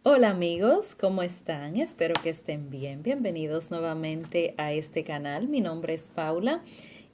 Hola amigos, ¿cómo están? Espero que estén bien. Bienvenidos nuevamente a este canal. Mi nombre es Paula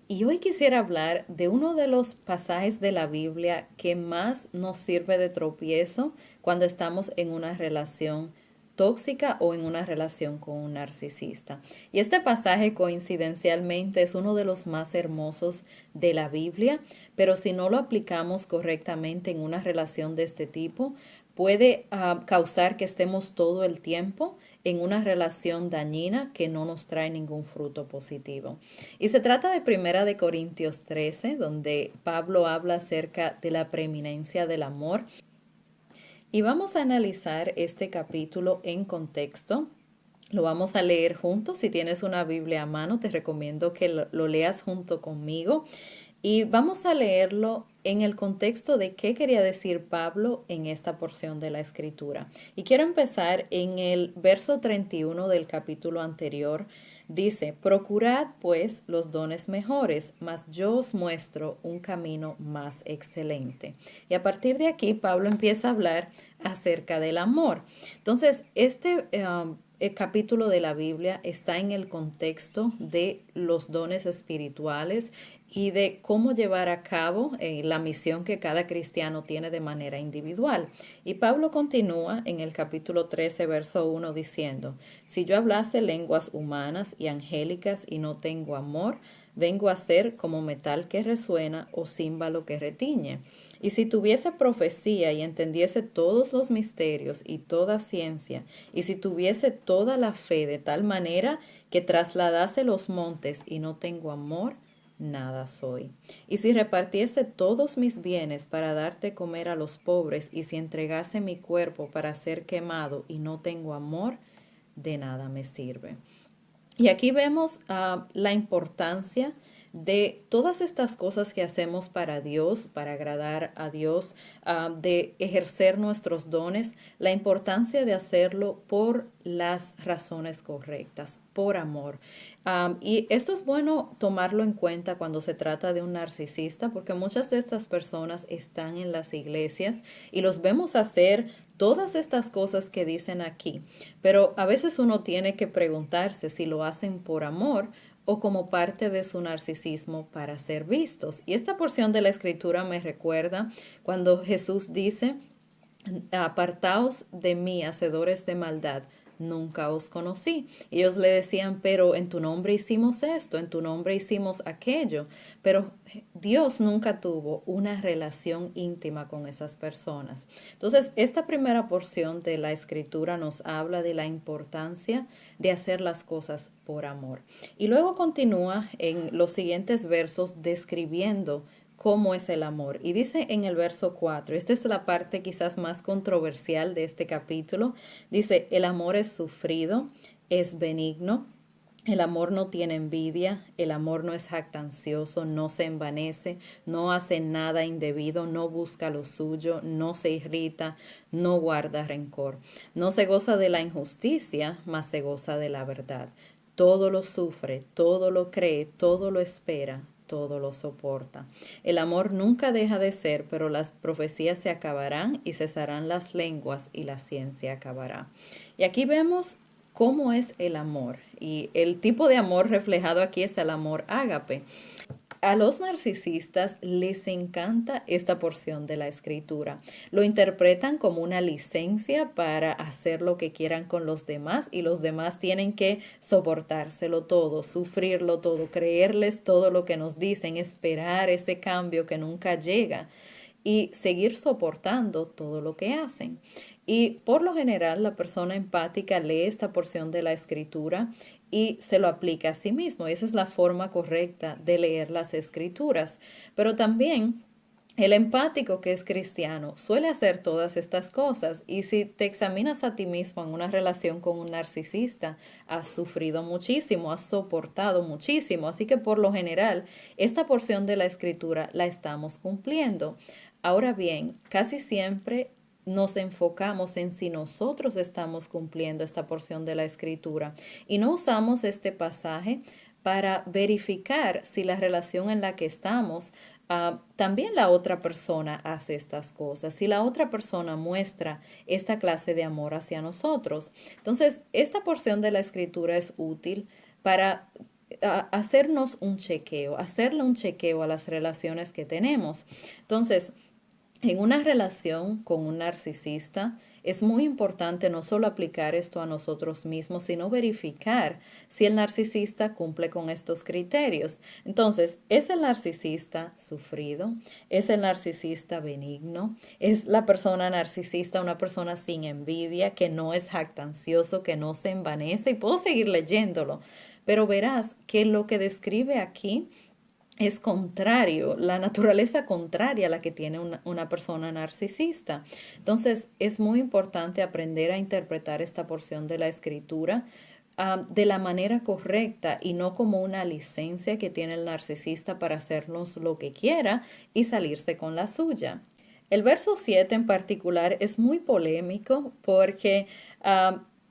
y hoy quisiera hablar de uno de los pasajes de la Biblia que más nos sirve de tropiezo cuando estamos en una relación tóxica o en una relación con un narcisista. Y este pasaje coincidencialmente es uno de los más hermosos de la Biblia, pero si no lo aplicamos correctamente en una relación de este tipo, puede causar que estemos todo el tiempo en una relación dañina que no nos trae ningún fruto positivo. Y se trata de Primera de Corintios 13, donde Pablo habla acerca de la preeminencia del amor. Y vamos a analizar este capítulo en contexto. Lo vamos a leer juntos. Si tienes una Biblia a mano, te recomiendo que lo leas junto conmigo. Y vamos a leerlo en el contexto de qué quería decir Pablo en esta porción de la escritura. Y quiero empezar en el verso 31 del capítulo anterior. Dice, procurad pues los dones mejores, mas yo os muestro un camino más excelente. Y a partir de aquí, Pablo empieza a hablar acerca del amor. Entonces, el capítulo de la Biblia está en el contexto de los dones espirituales y de cómo llevar a cabo la misión que cada cristiano tiene de manera individual. Y Pablo continúa en el capítulo 13, verso 1 diciendo, si yo hablase lenguas humanas y angélicas y no tengo amor, vengo a ser como metal que resuena o címbalo que retiñe. Y si tuviese profecía y entendiese todos los misterios y toda ciencia, y si tuviese toda la fe de tal manera que trasladase los montes y no tengo amor, nada soy. Y si repartiese todos mis bienes para darte comer a los pobres, y si entregase mi cuerpo para ser quemado y no tengo amor, de nada me sirve. Y aquí vemos la importancia de todas estas cosas que hacemos para Dios, para agradar a Dios, de ejercer nuestros dones, la importancia de hacerlo por las razones correctas, por amor. Y esto es bueno tomarlo en cuenta cuando se trata de un narcisista, porque muchas de estas personas están en las iglesias y los vemos hacer todas estas cosas que dicen aquí, pero a veces uno tiene que preguntarse si lo hacen por amor o como parte de su narcisismo para ser vistos. Y esta porción de la escritura me recuerda cuando Jesús dice, apartaos de mí, hacedores de maldad, nunca os conocí. Y ellos le decían, pero en tu nombre hicimos esto, en tu nombre hicimos aquello. Pero Dios nunca tuvo una relación íntima con esas personas. Entonces, esta primera porción de la escritura nos habla de la importancia de hacer las cosas por amor. Y luego continúa en los siguientes versos describiendo cómo es el amor. Y dice en el verso 4, esta es la parte quizás más controversial de este capítulo, dice, el amor es sufrido, es benigno, el amor no tiene envidia, el amor no es jactancioso, no se envanece, no hace nada indebido, no busca lo suyo, no se irrita, no guarda rencor, no se goza de la injusticia, mas se goza de la verdad. Todo lo sufre, todo lo cree, todo lo espera, todo lo soporta. El amor nunca deja de ser, pero las profecías se acabarán y cesarán las lenguas y la ciencia acabará. Y aquí vemos cómo es el amor. Y el tipo de amor reflejado aquí es el amor ágape. A los narcisistas les encanta esta porción de la escritura. Lo interpretan como una licencia para hacer lo que quieran con los demás y los demás tienen que soportárselo todo, sufrirlo todo, creerles todo lo que nos dicen, esperar ese cambio que nunca llega y seguir soportando todo lo que hacen. Y por lo general la persona empática lee esta porción de la escritura y se lo aplica a sí mismo. Y esa es la forma correcta de leer las escrituras. Pero también el empático que es cristiano suele hacer todas estas cosas y si te examinas a ti mismo en una relación con un narcisista, has sufrido muchísimo, has soportado muchísimo, así que por lo general esta porción de la escritura la estamos cumpliendo. Ahora bien, casi siempre nos enfocamos en si nosotros estamos cumpliendo esta porción de la escritura y no usamos este pasaje para verificar si la relación en la que estamos también la otra persona hace estas cosas, si la otra persona muestra esta clase de amor hacia nosotros. Entonces, esta porción de la escritura es útil para hacernos un chequeo, hacerle un chequeo a las relaciones que tenemos. Entonces, en una relación con un narcisista es muy importante no solo aplicar esto a nosotros mismos, sino verificar si el narcisista cumple con estos criterios. Entonces, ¿es el narcisista sufrido? ¿Es el narcisista benigno? ¿Es la persona narcisista una persona sin envidia, que no es jactancioso, que no se envanece? Y puedo seguir leyéndolo, pero verás que lo que describe aquí es contrario, la naturaleza contraria a la que tiene una persona narcisista. Entonces, es muy importante aprender a interpretar esta porción de la escritura de la manera correcta y no como una licencia que tiene el narcisista para hacernos lo que quiera y salirse con la suya. El verso 7 en particular es muy polémico porque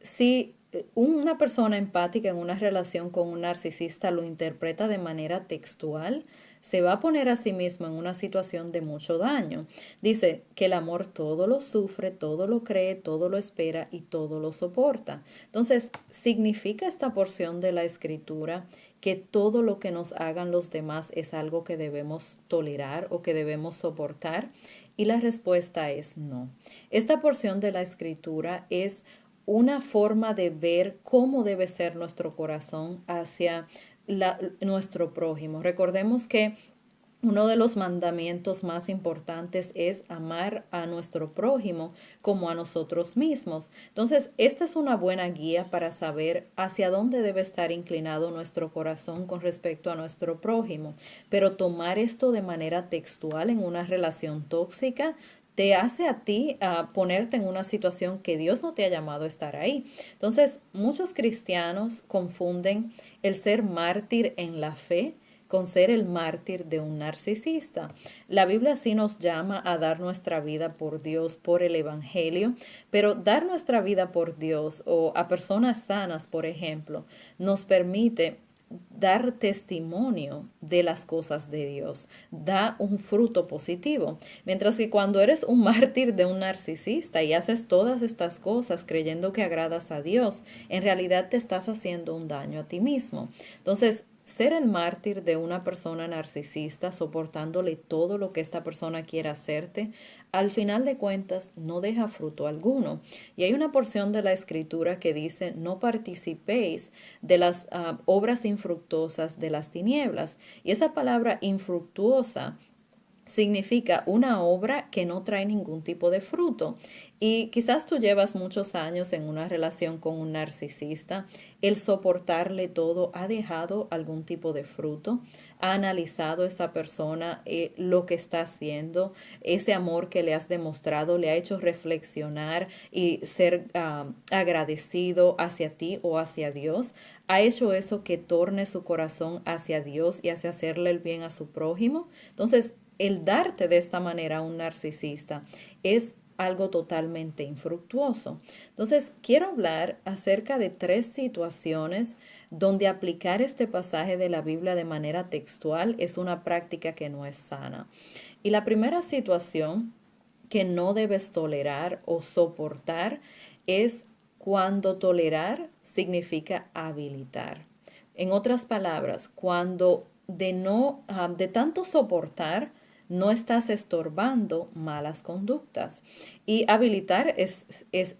si una persona empática en una relación con un narcisista lo interpreta de manera textual, se va a poner a sí mismo en una situación de mucho daño. Dice que el amor todo lo sufre, todo lo cree, todo lo espera y todo lo soporta. Entonces, ¿significa esta porción de la escritura que todo lo que nos hagan los demás es algo que debemos tolerar o que debemos soportar? Y la respuesta es no. Esta porción de la escritura es una forma de ver cómo debe ser nuestro corazón hacia nuestro prójimo. Recordemos que uno de los mandamientos más importantes es amar a nuestro prójimo como a nosotros mismos. Entonces, esta es una buena guía para saber hacia dónde debe estar inclinado nuestro corazón con respecto a nuestro prójimo. Pero tomar esto de manera textual en una relación tóxica te hace a ti ponerte en una situación que Dios no te ha llamado a estar ahí. Entonces, muchos cristianos confunden el ser mártir en la fe con ser el mártir de un narcisista. La Biblia sí nos llama a dar nuestra vida por Dios, por el Evangelio, pero dar nuestra vida por Dios o a personas sanas, por ejemplo, nos permite dar testimonio de las cosas de Dios, da un fruto positivo. Mientras que cuando eres un mártir de un narcisista y haces todas estas cosas creyendo que agradas a Dios, en realidad te estás haciendo un daño a ti mismo. Entonces, ser el mártir de una persona narcisista, soportándole todo lo que esta persona quiera hacerte, al final de cuentas no deja fruto alguno. Y hay una porción de la escritura que dice, no participéis de las obras infructuosas de las tinieblas. Y esa palabra infructuosa significa una obra que no trae ningún tipo de fruto. Y quizás tú llevas muchos años en una relación con un narcisista, el soportarle todo ha dejado algún tipo de fruto, ha analizado esa persona lo que está haciendo, ese amor que le has demostrado le ha hecho reflexionar y ser agradecido hacia ti o hacia Dios. ¿Ha hecho eso que torne su corazón hacia Dios y hacia hacerle el bien a su prójimo? Entonces, el darte de esta manera a un narcisista es algo totalmente infructuoso. Entonces, quiero hablar acerca de 3 situaciones donde aplicar este pasaje de la Biblia de manera textual es una práctica que no es sana. Y la primera situación que no debes tolerar o soportar es cuando tolerar significa habilitar. En otras palabras, cuando de tanto soportar, no estás estorbando malas conductas. Y habilitar es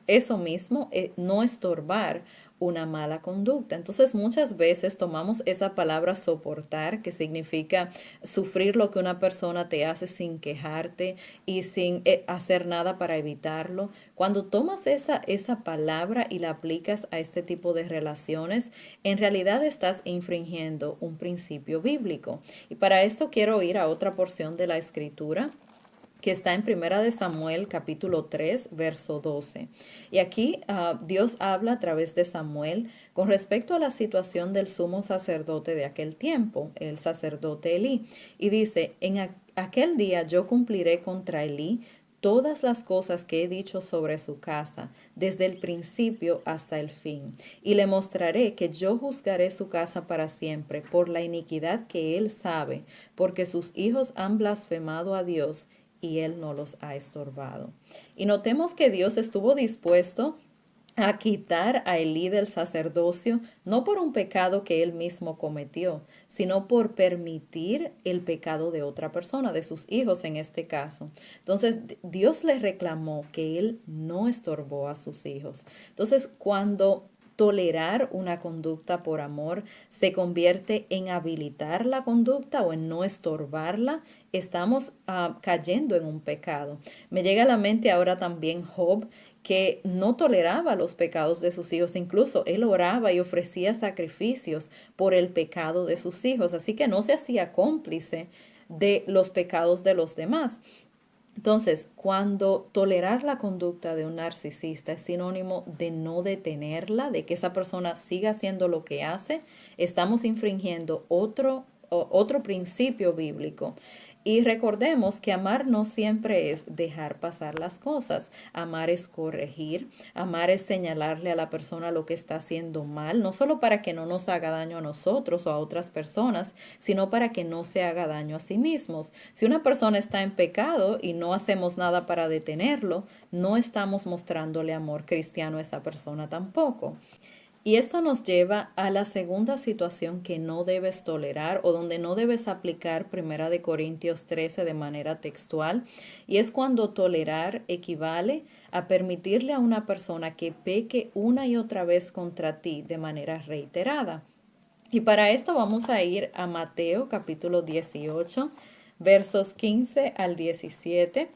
eso mismo, no estorbar una mala conducta. Entonces muchas veces tomamos esa palabra soportar, que significa sufrir lo que una persona te hace sin quejarte y sin hacer nada para evitarlo. Cuando tomas esa palabra y la aplicas a este tipo de relaciones, en realidad estás infringiendo un principio bíblico. Y para esto quiero ir a otra porción de la escritura que está en Primera de Samuel capítulo 3 verso 12. Y aquí Dios habla a través de Samuel con respecto a la situación del sumo sacerdote de aquel tiempo, el sacerdote Elí. Y dice, en aquel día yo cumpliré contra Elí todas las cosas que he dicho sobre su casa, desde el principio hasta el fin. Y le mostraré que yo juzgaré su casa para siempre por la iniquidad que él sabe, porque sus hijos han blasfemado a Dios y él no los ha estorbado. Y notemos que Dios estuvo dispuesto a quitar a Elí del sacerdocio, no por un pecado que él mismo cometió, sino por permitir el pecado de otra persona, de sus hijos en este caso. Entonces, Dios le reclamó que él no estorbó a sus hijos. Entonces, cuando tolerar una conducta por amor se convierte en habilitar la conducta o en no estorbarla, estamos cayendo en un pecado. Me llega a la mente ahora también Job, que no toleraba los pecados de sus hijos, incluso él oraba y ofrecía sacrificios por el pecado de sus hijos, así que no se hacía cómplice de los pecados de los demás. Entonces, cuando tolerar la conducta de un narcisista es sinónimo de no detenerla, de que esa persona siga haciendo lo que hace, estamos infringiendo otro principio bíblico. Y recordemos que amar no siempre es dejar pasar las cosas. Amar es corregir, amar es señalarle a la persona lo que está haciendo mal, no solo para que no nos haga daño a nosotros o a otras personas, sino para que no se haga daño a sí mismos. Si una persona está en pecado y no hacemos nada para detenerlo, no estamos mostrándole amor cristiano a esa persona tampoco. Y esto nos lleva a la segunda situación que no debes tolerar o donde no debes aplicar Primera de Corintios 13 de manera textual, y es cuando tolerar equivale a permitirle a una persona que peque una y otra vez contra ti de manera reiterada. Y para esto vamos a ir a Mateo capítulo 18, versos 15 al 17,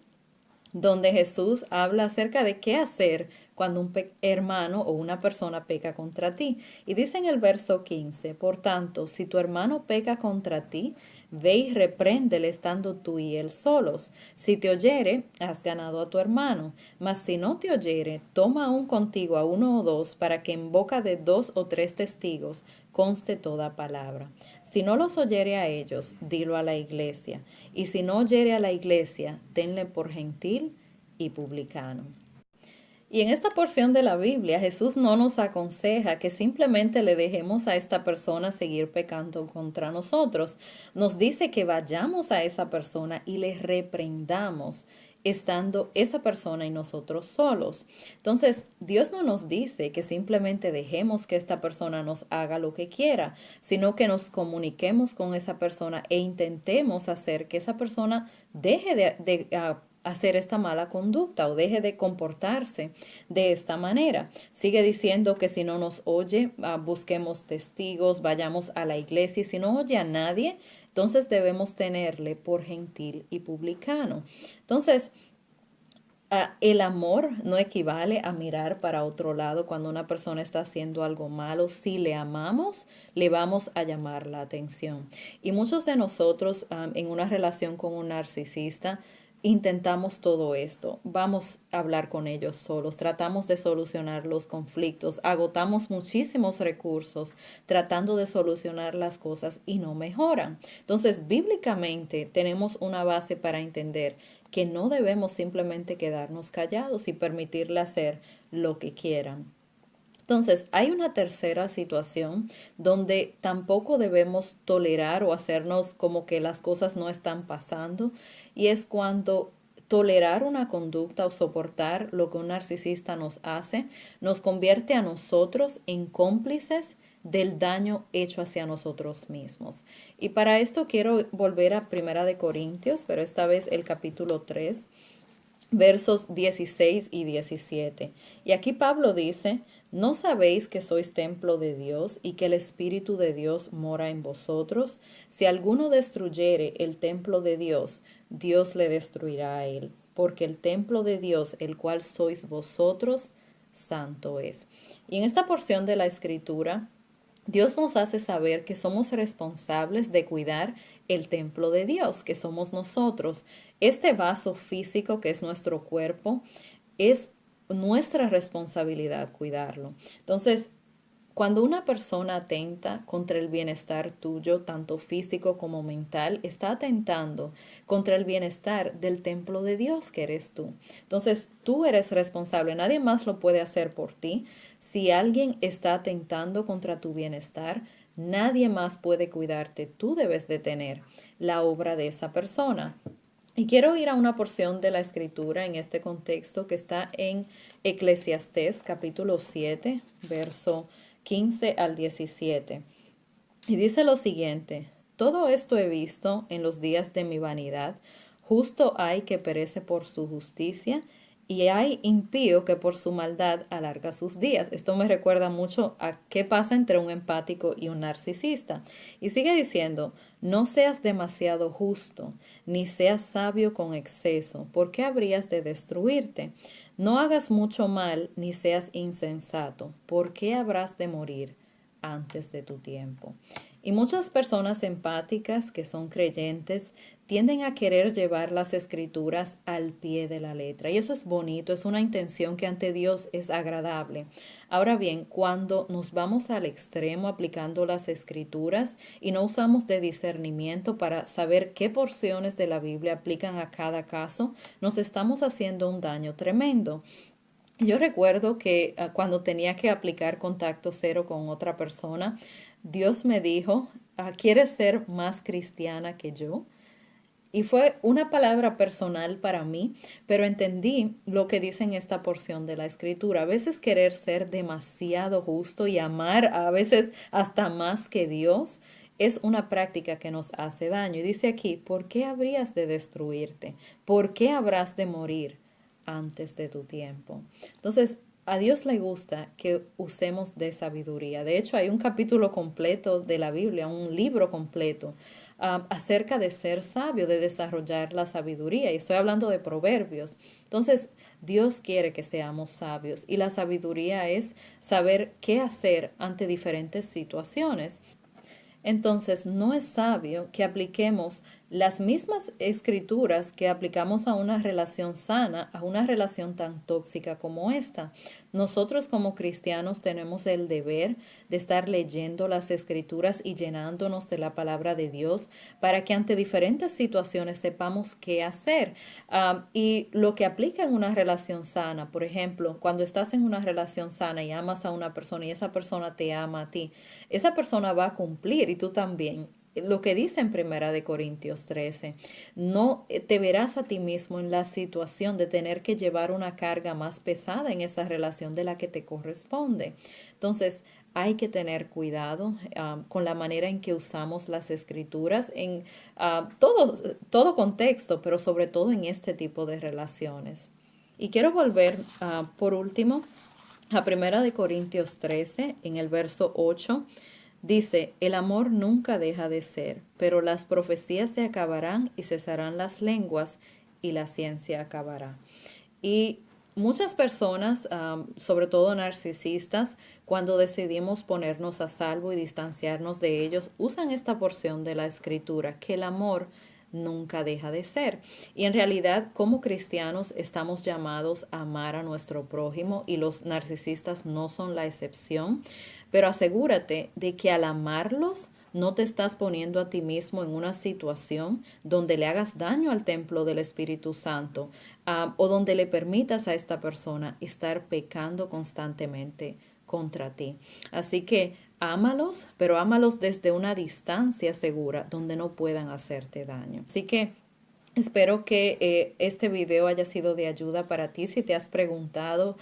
donde Jesús habla acerca de qué hacer cuando un hermano o una persona peca contra ti. Y dice en el verso 15, por tanto, si tu hermano peca contra ti, ve y repréndele estando tú y él solos. Si te oyere, has ganado a tu hermano. Mas si no te oyere, toma aún contigo a uno o dos, para que en boca de dos o tres testigos conste toda palabra. Si no los oyere a ellos, dilo a la iglesia. Y si no oyere a la iglesia, tenle por gentil y publicano. Y en esta porción de la Biblia, Jesús no nos aconseja que simplemente le dejemos a esta persona seguir pecando contra nosotros. Nos dice que vayamos a esa persona y le reprendamos, estando esa persona y nosotros solos. Entonces, Dios no nos dice que simplemente dejemos que esta persona nos haga lo que quiera, sino que nos comuniquemos con esa persona e intentemos hacer que esa persona deje de hacer esta mala conducta o deje de comportarse de esta manera. Sigue diciendo que si no nos oye, busquemos testigos, vayamos a la iglesia, y si no oye a nadie, entonces debemos tenerle por gentil y publicano. Entonces, el amor no equivale a mirar para otro lado cuando una persona está haciendo algo malo. Si le amamos, le vamos a llamar la atención. Y muchos de nosotros en una relación con un narcisista intentamos todo esto. Vamos a hablar con ellos solos, tratamos de solucionar los conflictos, agotamos muchísimos recursos tratando de solucionar las cosas y no mejoran. Entonces, bíblicamente tenemos una base para entender que no debemos simplemente quedarnos callados y permitirle hacer lo que quieran. Entonces, hay una tercera situación donde tampoco debemos tolerar o hacernos como que las cosas no están pasando, y es cuando tolerar una conducta o soportar lo que un narcisista nos hace nos convierte a nosotros en cómplices del daño hecho hacia nosotros mismos. Y para esto quiero volver a Primera de Corintios, pero esta vez el capítulo 3, versos 16 y 17. Y aquí Pablo dice, ¿no sabéis que sois templo de Dios y que el Espíritu de Dios mora en vosotros? Si alguno destruyere el templo de Dios, Dios le destruirá a él, porque el templo de Dios, el cual sois vosotros, santo es. Y en esta porción de la Escritura, Dios nos hace saber que somos responsables de cuidar el templo de Dios, que somos nosotros. Este vaso físico que es nuestro cuerpo, es nuestra responsabilidad cuidarlo. Entonces, Cuando una persona atenta contra el bienestar tuyo, tanto físico como mental, está atentando contra el bienestar del templo de Dios que eres tú. Entonces, tú eres responsable, nadie más lo puede hacer por ti. Si alguien está atentando contra tu bienestar, nadie más puede cuidarte. Tú debes de tener la obra de esa persona. Y quiero ir a una porción de la escritura en este contexto que está en Eclesiastés capítulo 7, verso 15 al 17. Y dice lo siguiente: todo esto he visto en los días de mi vanidad. Justo hay que perece por su justicia, y hay impío que por su maldad alarga sus días. Esto me recuerda mucho a qué pasa entre un empático y un narcisista. Y sigue diciendo: no seas demasiado justo, ni seas sabio con exceso, porque habrías de destruirte. No hagas mucho mal, ni seas insensato, porque habrás de morir antes de tu tiempo. Y muchas personas empáticas que son creyentes tienden a querer llevar las escrituras al pie de la letra. Y eso es bonito, es una intención que ante Dios es agradable. Ahora bien, cuando nos vamos al extremo aplicando las escrituras y no usamos de discernimiento para saber qué porciones de la Biblia aplican a cada caso, nos estamos haciendo un daño tremendo. Yo recuerdo que cuando tenía que aplicar contacto cero con otra persona, Dios me dijo: ¿quieres ser más cristiana que yo? Y fue una palabra personal para mí, pero entendí lo que dice en esta porción de la escritura. A veces querer ser demasiado justo y amar a veces hasta más que Dios es una práctica que nos hace daño. Y dice aquí: ¿por qué habrías de destruirte? ¿Por qué habrás de morir antes de tu tiempo? Entonces, a Dios le gusta que usemos de sabiduría. De hecho, hay un capítulo completo de la Biblia, un libro completo, acerca de ser sabio, de desarrollar la sabiduría. Y estoy hablando de Proverbios. Entonces, Dios quiere que seamos sabios, y la sabiduría es saber qué hacer ante diferentes situaciones. Entonces, no es sabio que apliquemos las mismas escrituras que aplicamos a una relación sana, a una relación tan tóxica como esta. Nosotros como cristianos tenemos el deber de estar leyendo las escrituras y llenándonos de la palabra de Dios para que ante diferentes situaciones sepamos qué hacer. Y lo que aplica en una relación sana, por ejemplo, cuando estás en una relación sana y amas a una persona y esa persona te ama a ti, esa persona va a cumplir y tú también. Lo que dice en Primera de Corintios 13, no te verás a ti mismo en la situación de tener que llevar una carga más pesada en esa relación de la que te corresponde. Entonces, hay que tener cuidado con la manera en que usamos las escrituras en todo contexto, pero sobre todo en este tipo de relaciones. Y quiero volver por último a Primera de Corintios 13, en el verso 8. Dice: el amor nunca deja de ser, pero las profecías se acabarán y cesarán las lenguas y la ciencia acabará. Y muchas personas, sobre todo narcisistas, cuando decidimos ponernos a salvo y distanciarnos de ellos, usan esta porción de la escritura, que el amor nunca deja de ser. Y en realidad, como cristianos, estamos llamados a amar a nuestro prójimo, y los narcisistas no son la excepción. Pero asegúrate de que al amarlos no te estás poniendo a ti mismo en una situación donde le hagas daño al templo del Espíritu Santo, o donde le permitas a esta persona estar pecando constantemente contra ti. Así que ámalos, pero ámalos desde una distancia segura donde no puedan hacerte daño. Así que espero que este video haya sido de ayuda para ti. Si te has preguntado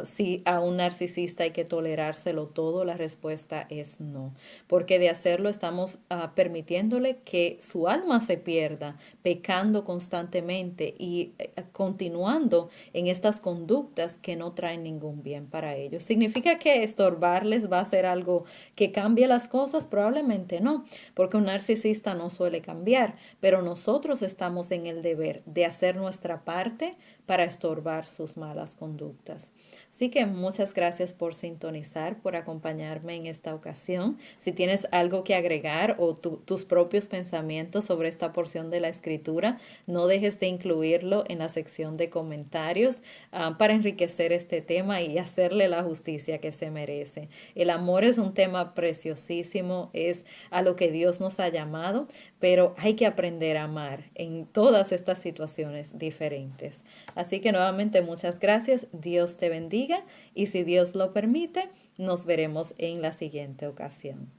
si a un narcisista hay que tolerárselo todo, la respuesta es no. Porque de hacerlo estamos permitiéndole que su alma se pierda, pecando constantemente y continuando en estas conductas que no traen ningún bien para ellos. ¿Significa que estorbarles va a ser algo que cambie las cosas? Probablemente no, porque un narcisista no suele cambiar, pero nosotros estamos en el deber de hacer nuestra parte para estorbar sus malas conductas. Así que muchas gracias por sintonizar, por acompañarme en esta ocasión. Si tienes algo que agregar o tus propios pensamientos sobre esta porción de la escritura, no dejes de incluirlo en la sección de comentarios para enriquecer este tema y hacerle la justicia que se merece. El amor es un tema preciosísimo, es a lo que Dios nos ha llamado, pero hay que aprender a amar en todas estas situaciones diferentes. Así que nuevamente muchas gracias, Dios te bendiga y si Dios lo permite, nos veremos en la siguiente ocasión.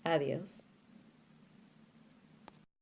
Adiós.